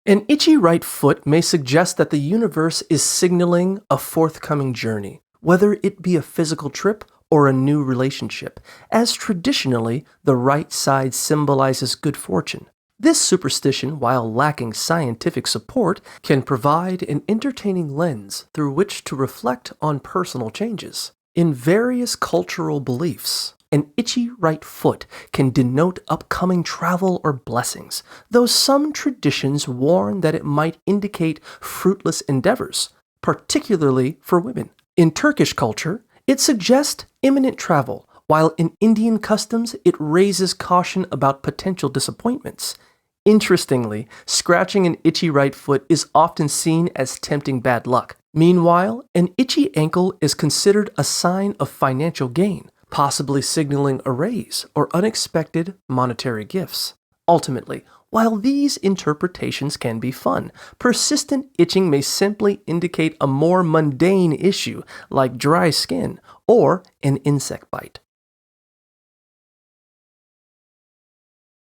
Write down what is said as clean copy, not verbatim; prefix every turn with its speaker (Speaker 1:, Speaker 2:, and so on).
Speaker 1: An itchy right foot may suggest that the universe is signaling a forthcoming journey, whether it be a physical trip or a new relationship, as traditionally the right side symbolizes good fortune. This superstition, while lacking scientific support, can provide an entertaining lens through which to reflect on personal changes. In various cultural beliefs, an itchy right foot can denote upcoming travel or blessings, though some traditions warn that it might indicate fruitless endeavors, particularly for women. In Turkish culture, it suggests imminent travel, while in Indian customs, it raises caution about potential disappointments. Interestingly, scratching an itchy right foot is often seen as tempting bad luck. Meanwhile, an itchy ankle is considered a sign of financial gain, possibly signaling a raise or unexpected monetary gifts. Ultimately, while these interpretations can be fun, persistent itching may simply indicate a more mundane issue like dry skin or an insect bite.